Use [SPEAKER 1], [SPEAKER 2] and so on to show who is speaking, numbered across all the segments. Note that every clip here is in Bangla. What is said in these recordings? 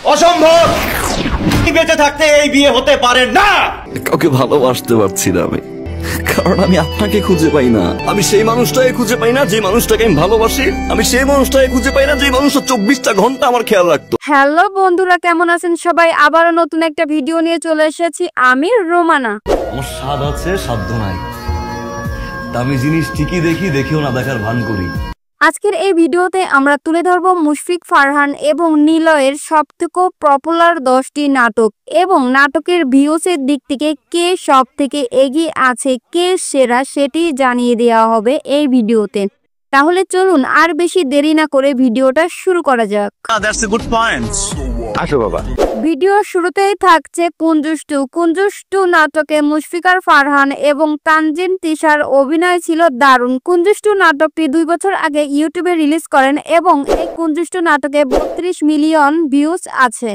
[SPEAKER 1] অসম্ভব। বেঁচে থাকতে এই বিয়ে হতে পারে না।
[SPEAKER 2] কাউকে ভালোবাসতে পারছি না আমি, কারণ আমি আপনাকে খুঁজে পাই না। আমি সেই মানুষটাকে খুঁজে পাই না যে মানুষটাকে আমি ভালোবাসি। আমি সেই মানুষটাকে খুঁজে পাই না যে মানুষটা 24টা ঘন্টা আমার খেয়াল রাখতো।
[SPEAKER 3] হ্যালো বন্ধুরা, কেমন আছেন সবাই? আবারও নতুন একটা ভিডিও নিয়ে চলে এসেছি আমি, রোমানা।
[SPEAKER 2] আমার স্বাদ আছে, সাধ্য নাই। দামি জিনিস ঠিকই দেখি, দেখেও না দেখার ভান করি।
[SPEAKER 3] আজকের এই ভিডিওতে আমরা তুলে ধরব মুশফিক ফারহান এবং নিলয়ের সবথেকে পপুলার 10টি নাটক এবং নাটকের ভিউসের দিক থেকে কে সব থেকে এগিয়ে আছে, কে সেরা, সেটি জানিয়ে দেওয়া হবে এই ভিডিওতে। তাহলে চলুন আর বেশি দেরি না করে ভিডিওটা শুরু করা যাক।
[SPEAKER 1] That's a good point. আসো বাবা।
[SPEAKER 3] ভিডিওর শুরুতেই থাকছে কুঞ্জুস টু নাটকে মুশফিকার ফারহান এবং তানজিন তিশার অভিনয় ছিল দারুণ। কুঞ্জুস টু নাটকটি 2 বছর আগে ইউটিউবে রিলিজ করেন এবং এই কুঞ্জুস টু নাটকে 32 মিলিয়ন ভিউজ আছে।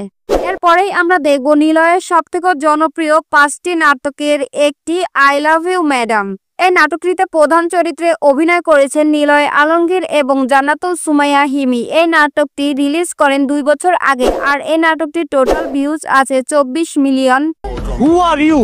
[SPEAKER 3] এরপরেই আমরা দেখব নিলয়ের সবথেকে জনপ্রিয় 5টি নাটকের একটি, আই লাভ ইউ ম্যাডাম। এই নাটকটিতে প্রধান চরিত্রে অভিনয় করেছেন নিলয় আলমগীর এবং জান্নাতুল সুমাইয়া হিমি। এই নাটকটি রিলিজ করেন 2 বছর আগে আর এই নাটকটির টোটাল ভিউজ আছে 24 মিলিয়ন।
[SPEAKER 1] Who are you?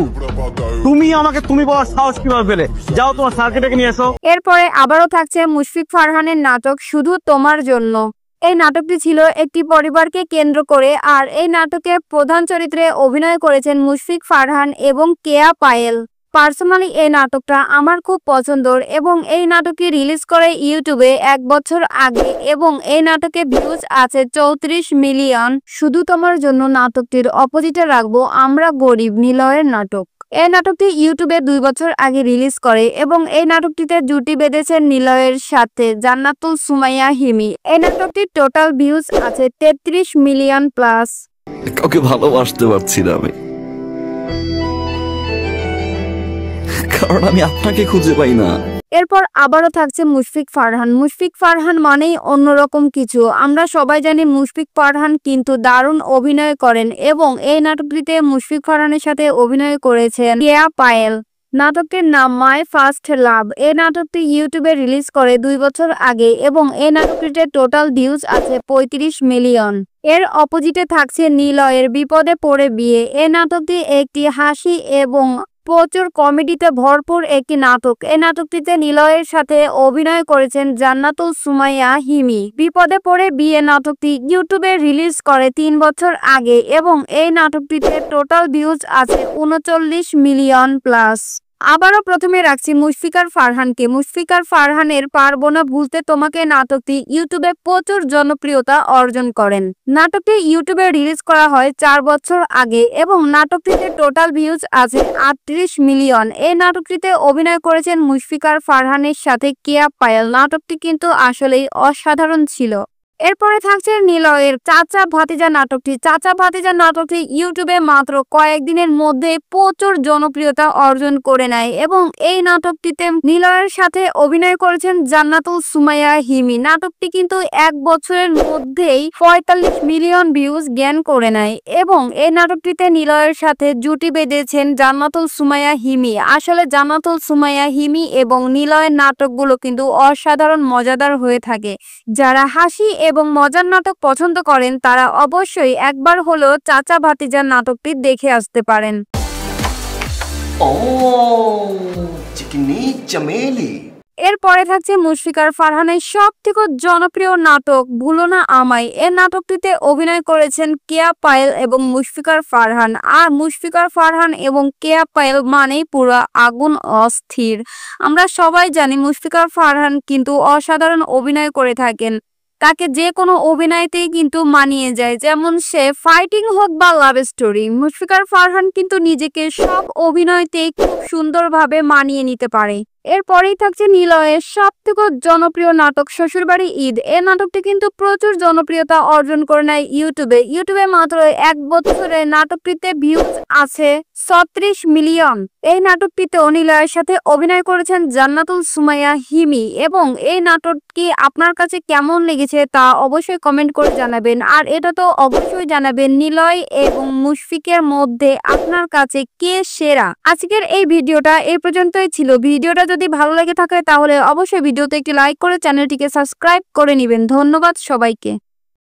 [SPEAKER 1] তুমি আমাকে তুমি বলার সাহস কিভাবে পেলে? যাও তোমার সার্কিটকে নিয়ে এসো।
[SPEAKER 3] এরপরে আবারও থাকছে মুশফিক ফারহানের নাটক শুধু তোমার জন্য। এই নাটকটি ছিল একটি পরিবারকে কেন্দ্র করে আর এই নাটকে প্রধান চরিত্রে অভিনয় করেছেন মুশফিক ফারহান এবং কেয়া পায়েল। পার্সোনালি এই নাটকটা আমার খুব পছন্দের এবং এই নাটকটি রিলিজ করে ইউটিউবে 1 বছর আগে এবং এই নাটকে ভিউজ আছে 34 মিলিয়ন। শুধু তোমার জন্য নাটকটির অপোজিটে রাখবো আমরা গরিব, নিলয়ের নাটক। এই নাটকটি ইউটিউবে 2 বছর আগে রিলিজ করে এবং এই নাটকটিতে জুটি বেঁধেছেন নিলয়ের সাথে জান্নাতুল সুমাইয়া হিমি। এই নাটকটির টোটাল ভিউজ আছে 33 মিলিয়ন প্লাস।
[SPEAKER 2] কাউকে ভালোবাসতে পারছি না আমি, কারণ আমি আপনাকে খুঁজে পাই না।
[SPEAKER 3] এরপর আবারও থাকছে মুশফিক ফারহান। মুশফিক ফারহান মানেই অন্যরকম কিছু। আমরা সবাই জানি মুশফিক ফারহান কিন্তু দারুণ অভিনয় করেন এবং এই নাটকটিতে মুশফিক ফারহানের সাথে অভিনয় করেছেন কেয়া পায়েল। নাটকটির নাম মাই ফার্স্ট লাভ। এই নাটকটি ইউটিউবে রিলিজ করে 2 বছর আগে এবং এই নাটকটিতে টোটাল ভিউজ আছে 35 মিলিয়ন। এর অপোজিটে থাকছে নিলয়ের বিপদে পড়ে বিয়ে। এই নাটকটি একটি হাসি এবং প্রচুর কমেডিতে ভরপুর একটি নাটক। এই নাটকটিতে নিলয়ের সাথে অভিনয় করেছেন জান্নাতুল সুমাইয়া হিমি। বিপদে পড়ে বিয়ে নাটকটি ইউটিউবে রিলিজ করে 3 বছর আগে এবং এই নাটকটিতে টোটাল ভিউজ আছে 39 মিলিয়ন প্লাস। আবারও প্রথমে রাখছি মুশফিকার ফারহানকে। মুশফিকার ফারহানের পারবো না ভুলতে তোমাকে নাটকটি ইউটিউবে প্রচুর জনপ্রিয়তা অর্জন করেন। নাটকটি ইউটিউবে রিলিজ করা হয় 4 বছর আগে এবং নাটকটিতে টোটাল ভিউজ আছে 38 মিলিয়ন। এই নাটকটিতে অভিনয় করেছেন মুশফিকার ফারহানের সাথে কেয়া পায়েল। নাটকটি কিন্তু আসলেই অসাধারণ ছিল। এরপরে থাকছে নিলয়ের চাচা ভাতিজা নাটকটি। চাচা ভাতিজা নাটকটি ইউটিউবে মাত্র কয়েকদিনের মধ্যে প্রচুর জনপ্রিয়তা অর্জন করে নেয় এবং এই নাটকটিতে নিলয়ের সাথে অভিনয় করেছেন জান্নাতুল সুমাইয়া হিমি। নাটকটি কিন্তু 1 বছরের মধ্যেই 45 মিলিয়ন ভিউজ গেইন করে নেয় এবং এই নাটকটিতে নিলয়ের সাথে জুটি বেঁধেছেন জান্নাতুল সুমাইয়া হিমি। আসলে জান্নাতুল সুমাইয়া হিমি এবং নিলয়ের নাটকগুলো কিন্তু অসাধারণ মজাদার হয়ে থাকে। যারা হাসি এবং মজার নাটক পছন্দ করেন তারা অবশ্যই একবার হলেও চাচা ভাতিজার নাটকটি দেখে আসতে পারেন। এরপরে থাকছে মুশফিকার ফারহানের সবথেকে জনপ্রিয় নাটক ভুলো না আমায়। এই নাটকটিতে অভিনয় করেছেন কেয়া পায়েল এবং মুশফিকার ফারহান। আর মুশফিকার ফারহান এবং কেয়া পায়েল মানেই পুরো আগুন, অস্থির। আমরা সবাই জানি মুশফিকার ফারহান কিন্তু অসাধারণ অভিনয় করে থাকেন। তাকে যে কোনো অভিনয়তেই কিন্তু মানিয়ে যায়, যেমন সে ফাইটিং হোক বা লাভ স্টোরি। মুশফিকার ফারহান কিন্তু নিজেকে সব অভিনয়তেই খুব সুন্দরভাবে মানিয়ে নিতে পারে। এরপরেই থাকছে নিলয়ের সবথেকে জনপ্রিয় নাটক শ্বশুরবাড়ি ঈদ। এই নাটকটি কিন্তু প্রচুর জনপ্রিয়তা অর্জন করে নেয় ইউটিউবে মাত্র 1 বছরে নাটকটিতে ভিউজ আছে 36 মিলিয়ন। এই নাটকটিতে নিলয়ের সাথে অভিনয় করেছেন জান্নাতুল সুমাইয়া হিমি এবং এই নাটকটি আপনার কাছে কেমন লেগেছে তা অবশ্যই কমেন্ট করে জানাবেন। আর এটা তো অবশ্যই জানাবেন নিলয় এবং মুশফিকের মধ্যে আপনার কাছে কে সেরা। আজকের এই ভিডিওটা এই পর্যন্তই ছিল। ভিডিওটা যদি ভালো লেগে থাকে তাহলে অবশ্যই ভিডিওতে একটি লাইক করে চ্যানেলটিকে সাবস্ক্রাইব করে নেবেন। ধন্যবাদ সবাইকে।